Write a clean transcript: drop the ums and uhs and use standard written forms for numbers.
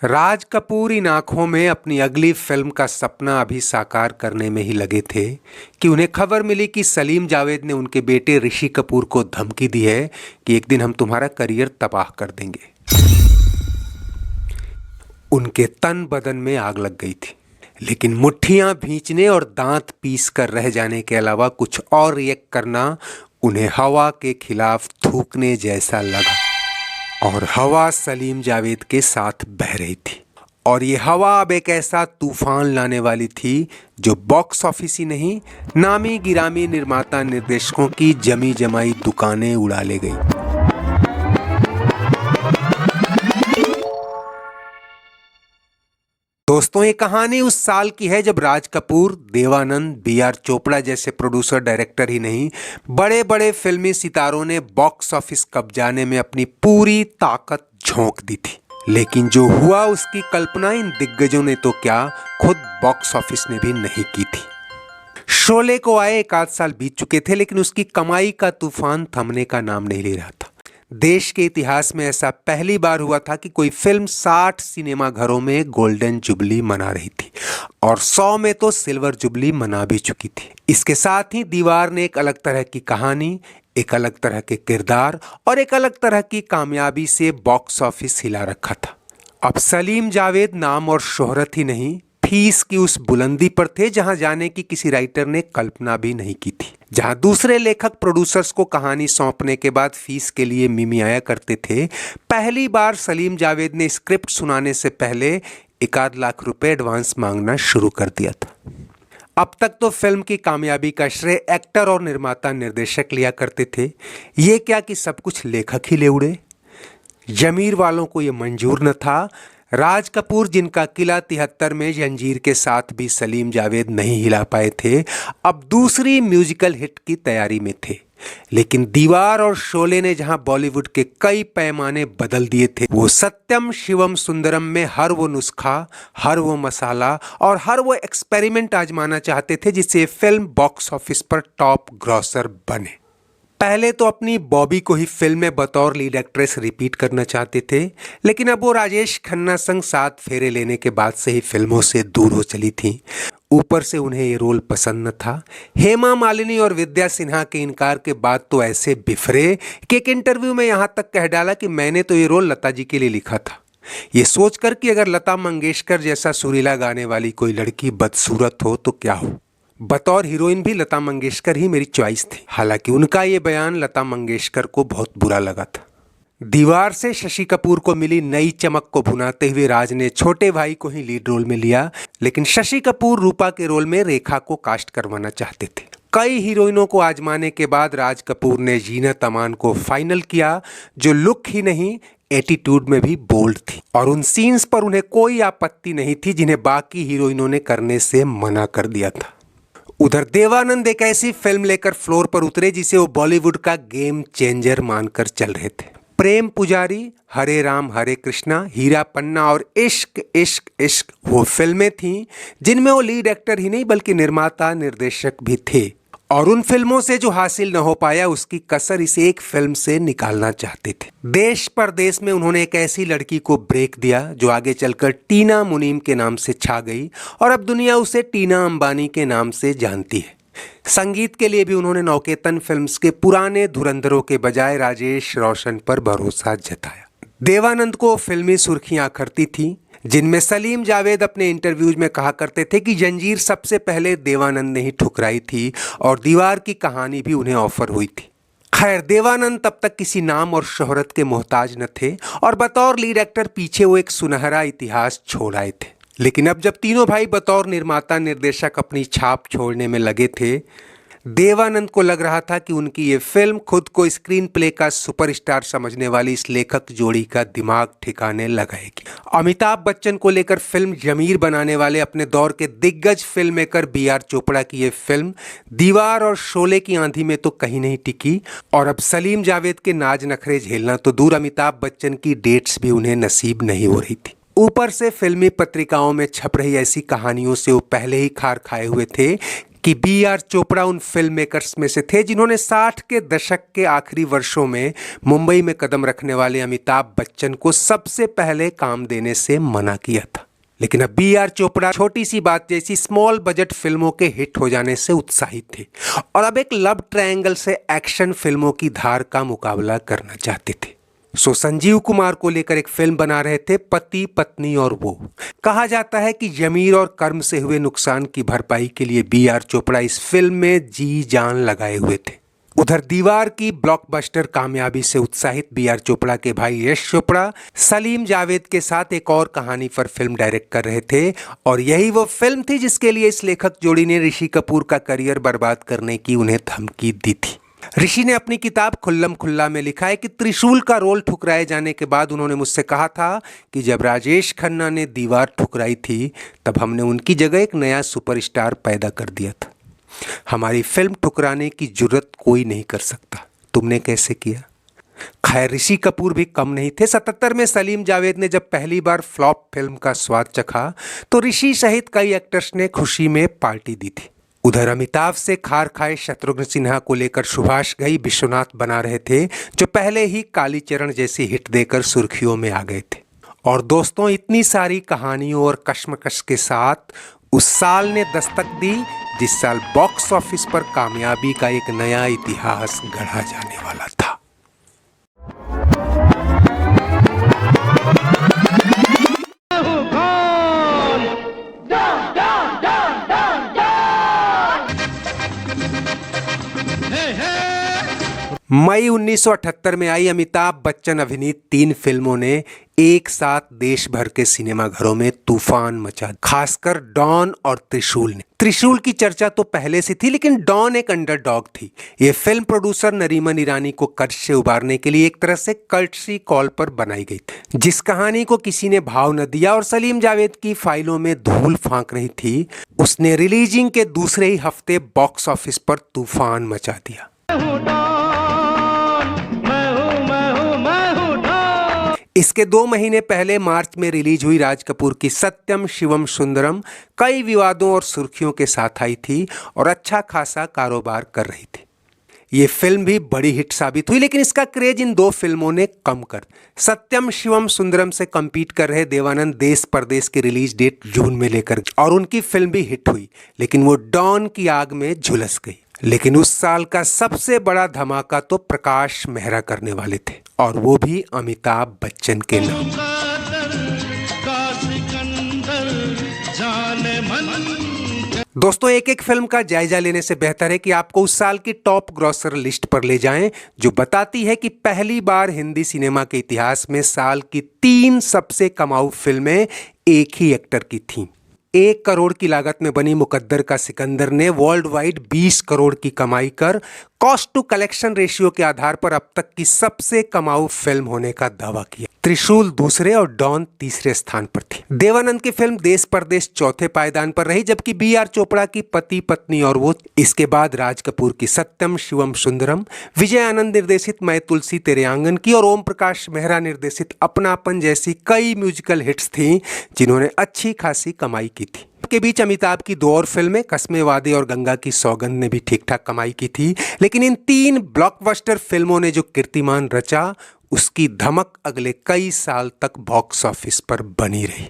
राज कपूर इन आंखों में अपनी अगली फिल्म का सपना अभी साकार करने में ही लगे थे कि उन्हें खबर मिली कि सलीम जावेद ने उनके बेटे ऋषि कपूर को धमकी दी है कि एक दिन हम तुम्हारा करियर तबाह कर देंगे। उनके तन बदन में आग लग गई थी, लेकिन मुट्ठियां भींचने और दांत पीस कर रह जाने के अलावा कुछ और रिएक्ट करना उन्हें हवा के खिलाफ थूकने जैसा लगा। और हवा सलीम जावेद के साथ बह रही थी, और ये हवा अब एक ऐसा तूफान लाने वाली थी जो बॉक्स ऑफिस ही नहीं, नामी गिरामी निर्माता निर्देशकों की जमी जमाई दुकानें उड़ा ले गई। दोस्तों, ये कहानी उस साल की है जब राज कपूर, देवानंद, बी.आर. चोपड़ा जैसे प्रोड्यूसर डायरेक्टर ही नहीं, बड़े बड़े फिल्मी सितारों ने बॉक्स ऑफिस कब्जाने में अपनी पूरी ताकत झोंक दी थी। लेकिन जो हुआ उसकी कल्पना इन दिग्गजों ने तो क्या, खुद बॉक्स ऑफिस ने भी नहीं की थी। शोले को आए एक आध साल बीत चुके थे, लेकिन उसकी कमाई का तूफान थमने का नाम नहीं ले रहा था। देश के इतिहास में ऐसा पहली बार हुआ था कि कोई फिल्म 60 सिनेमा घरों में गोल्डन जुबली मना रही थी, और 100 में तो सिल्वर जुबली मना भी चुकी थी। इसके साथ ही दीवार ने एक अलग तरह की कहानी, एक अलग तरह के किरदार और एक अलग तरह की कामयाबी से बॉक्स ऑफिस हिला रखा था। अब सलीम जावेद नाम और शोहरत ही नहीं, फीस की उस बुलंदी पर थे जहां जाने की किसी राइटर ने कल्पना भी नहीं की थी। जहां दूसरे लेखक प्रोड्यूसर्स को कहानी सौंपने के बाद फीस के लिए मिमियाया करते थे, पहली बार सलीम जावेद ने स्क्रिप्ट सुनाने से पहले 1 लाख रुपए एडवांस मांगना शुरू कर दिया था। अब तक तो फिल्म की कामयाबी का श्रेय एक्टर और निर्माता निर्देशक लिया करते थे। ये क्या कि सब कुछ लेखक ही ले उड़े। जमीर वालों को ये मंजूर न था। राज कपूर, जिनका किला 73 में जंजीर के साथ भी सलीम जावेद नहीं हिला पाए थे, अब दूसरी म्यूजिकल हिट की तैयारी में थे। लेकिन दीवार और शोले ने जहां बॉलीवुड के कई पैमाने बदल दिए थे, वो सत्यम शिवम सुंदरम में हर वो नुस्खा, हर वो मसाला और हर वो एक्सपेरिमेंट आजमाना चाहते थे जिससे फिल्म बॉक्स ऑफिस पर टॉप ग्रॉसर बने। पहले तो अपनी बॉबी को ही फिल्म में बतौर लीड एक्ट्रेस रिपीट करना चाहते थे, लेकिन अब वो राजेश खन्ना संग 7 फेरे लेने के बाद से ही फिल्मों से दूर हो चली थीं। ऊपर से उन्हें ये रोल पसंद न था। हेमा मालिनी और विद्या सिन्हा के इनकार के बाद तो ऐसे बिफरे कि एक इंटरव्यू में यहाँ तक कह डाला कि मैंने तो ये रोल लता जी के लिए लिखा था, ये सोचकर कि अगर लता मंगेशकर जैसा सुरीला गाने वाली कोई लड़की बदसूरत हो तो क्या हो। बतौर हीरोइन भी लता मंगेशकर ही मेरी चॉइस थी। हालांकि उनका ये बयान लता मंगेशकर को बहुत बुरा लगा था। दीवार से शशि कपूर को मिली नई चमक को भुनाते हुए राज ने छोटे भाई को ही लीड रोल में लिया, लेकिन शशि कपूर रूपा के रोल में रेखा को कास्ट करवाना चाहते थे। कई हीरोइनों को आजमाने के बाद राज कपूर ने जीनत अमान को फाइनल किया, जो लुक ही नहीं एटीट्यूड में भी बोल्ड थी, और उन सीन्स पर उन्हें कोई आपत्ति नहीं थी जिन्हें बाकी हीरोइनों ने करने से मना कर दिया था। उधर देवानंद एक ऐसी फिल्म लेकर फ्लोर पर उतरे जिसे वो बॉलीवुड का गेम चेंजर मानकर चल रहे थे। प्रेम पुजारी, हरे राम हरे कृष्णा, हीरा पन्ना और इश्क इश्क इश्क वो फिल्में थीं जिनमें वो लीड एक्टर ही नहीं बल्कि निर्माता निर्देशक भी थे, और उन फिल्मों से जो हासिल न हो पाया उसकी कसर इस एक फिल्म से निकालना चाहते थे। देश परदेश में उन्होंने एक ऐसी लड़की को ब्रेक दिया जो आगे चलकर टीना मुनीम के नाम से छा गई, और अब दुनिया उसे टीना अंबानी के नाम से जानती है। संगीत के लिए भी उन्होंने नौकेतन फिल्म्स के पुराने धुरंधरों के बजाय राजेश रोशन पर भरोसा जताया। देवानंद को फिल्मी सुर्खियां अखरती थी, जिनमें सलीम जावेद अपने इंटरव्यूज में कहा करते थे कि जंजीर सबसे पहले देवानंद ने ही ठुकराई थी और दीवार की कहानी भी उन्हें ऑफर हुई थी। खैर, देवानंद तब तक किसी नाम और शोहरत के मोहताज न थे, और बतौर लीड एक्टर पीछे वो एक सुनहरा इतिहास छोड़ आए थे। लेकिन अब जब तीनों भाई बतौर निर्माता निर्देशक अपनी छाप छोड़ने में लगे थे, देवानंद को लग रहा था कि उनकी ये फिल्म खुद को स्क्रीन प्ले का सुपरस्टार समझने वाली इस लेखक जोड़ी का दिमाग ठिकाने लगाएगी। अमिताभ बच्चन को लेकर फिल्म जमीर बनाने वाले अपने दौर के दिग्गज फिल्म मेकर बी.आर. चोपड़ा की ये फिल्म दीवार और शोले की आंधी में तो कहीं नहीं टिकी, और अब सलीम जावेद के नाज नखरे झेलना तो दूर, अमिताभ बच्चन की डेट्स भी उन्हें नसीब नहीं हो रही थी। ऊपर से फिल्मी पत्रिकाओं में छप रही ऐसी कहानियों से वो पहले ही खार खाए हुए थे कि बी आर चोपड़ा उन फिल्म मेकर्स में से थे जिन्होंने 60 के दशक के आखिरी वर्षों में मुंबई में कदम रखने वाले अमिताभ बच्चन को सबसे पहले काम देने से मना किया था। लेकिन अब बी आर चोपड़ा छोटी सी बात जैसी स्मॉल बजट फिल्मों के हिट हो जाने से उत्साहित थे और अब एक लव ट्रायंगल से एक्शन फिल्मों की धार का मुकाबला करना चाहते थे। सो संजीव कुमार को लेकर एक फिल्म बना रहे थे, पति पत्नी और वो। कहा जाता है कि जमीर और कर्म से हुए नुकसान की भरपाई के लिए बी आर चोपड़ा इस फिल्म में जी जान लगाए हुए थे। उधर दीवार की ब्लॉकबस्टर कामयाबी से उत्साहित बी आर चोपड़ा के भाई यश चोपड़ा सलीम जावेद के साथ एक और कहानी पर फिल्म डायरेक्ट कर रहे थे और यही वो फिल्म थी जिसके लिए इस लेखक जोड़ी ने ऋषि कपूर का करियर बर्बाद करने की उन्हें धमकी दी थी। ऋषि ने अपनी किताब खुल्लम खुल्ला में लिखा है कि त्रिशूल का रोल ठुकराए जाने के बाद उन्होंने मुझसे कहा था कि जब राजेश खन्ना ने दीवार ठुकराई थी तब हमने उनकी जगह एक नया सुपरस्टार पैदा कर दिया था। हमारी फिल्म ठुकराने की जुर्रत कोई नहीं कर सकता, तुमने कैसे किया। खैर ऋषि कपूर भी कम नहीं थे। 77 में सलीम जावेद ने जब पहली बार फ्लॉप फिल्म का स्वाद चखा तो ऋषि सहित कई एक्टर्स ने खुशी में पार्टी दी थी। उधर अमिताभ से खार खाए शत्रुघ्न सिन्हा को लेकर सुभाष घई विश्वनाथ बना रहे थे जो पहले ही कालीचरण जैसी हिट देकर सुर्खियों में आ गए थे। और दोस्तों, इतनी सारी कहानियों और कश्मकश के साथ उस साल ने दस्तक दी जिस साल बॉक्स ऑफिस पर कामयाबी का एक नया इतिहास गढ़ा जाने वाला था। मई 1978 में आई अमिताभ बच्चन अभिनीत 3 फिल्मों ने एक साथ देश भर के सिनेमाघरों में तूफान मचा, खासकर डॉन और त्रिशूल ने। त्रिशूल की चर्चा तो पहले से थी लेकिन डॉन एक अंडरडॉग थी। ये फिल्म प्रोड्यूसर नरीमन ईरानी को कर्ज से उबारने के लिए एक तरह से कल्ट सी कॉल पर बनाई गई थी। जिस कहानी को किसी ने भाव न दिया और सलीम जावेद की फाइलों में धूल फांक रही थी, उसने रिलीजिंग के दूसरे ही हफ्ते बॉक्स ऑफिस पर तूफान मचा दिया। इसके 2 महीने पहले मार्च में रिलीज हुई राज कपूर की सत्यम शिवम सुंदरम कई विवादों और सुर्खियों के साथ आई थी और अच्छा खासा कारोबार कर रही थी। ये फिल्म भी बड़ी हिट साबित हुई लेकिन इसका क्रेज इन 2 फिल्मों ने कम कर। सत्यम शिवम सुंदरम से कम्पीट कर रहे देवानंद देश परदेश की रिलीज डेट जून में लेकर और उनकी फिल्म भी हिट हुई लेकिन वो डॉन की आग में झुलस गई। लेकिन उस साल का सबसे बड़ा धमाका तो प्रकाश मेहरा करने वाले थे और वो भी अमिताभ बच्चन के नाम। दोस्तों, एक एक फिल्म का जायजा लेने से बेहतर है कि आपको उस साल की टॉप ग्रॉसर लिस्ट पर ले जाएं जो बताती है कि पहली बार हिंदी सिनेमा के इतिहास में साल की 3 सबसे कमाऊ फिल्में एक ही एक्टर की थीं। 1 करोड़ की लागत में बनी मुकद्दर का सिकंदर ने वर्ल्ड वाइड 20 करोड़ की कमाई कर कॉस्ट टू कलेक्शन रेशियो के आधार पर अब तक की सबसे कमाऊ फिल्म होने का दावा किया। त्रिशूल दूसरे और डॉन तीसरे स्थान पर थी। देवानंद की फिल्म देश परदेश चौथे पायदान पर रही जबकि बी आर चोपड़ा की पति पत्नी और वो, इसके बाद राज कपूर की सत्यम शिवम सुंदरम, विजय आनंद निर्देशित मैं तुलसी तेरे आंगन की और ओम प्रकाश मेहरा निर्देशित अपनापन जैसी कई म्यूजिकल हिट्स थीं जिन्होंने अच्छी खासी कमाई की थी। के बीच अमिताभ की 2 और फिल्में कस्मे वादे और गंगा की सौगंध ने भी ठीक ठाक कमाई की थी लेकिन इन 3 ब्लॉकबस्टर फिल्मों ने जो कीर्तिमान रचा उसकी धमक अगले कई साल तक बॉक्स ऑफिस पर बनी रही।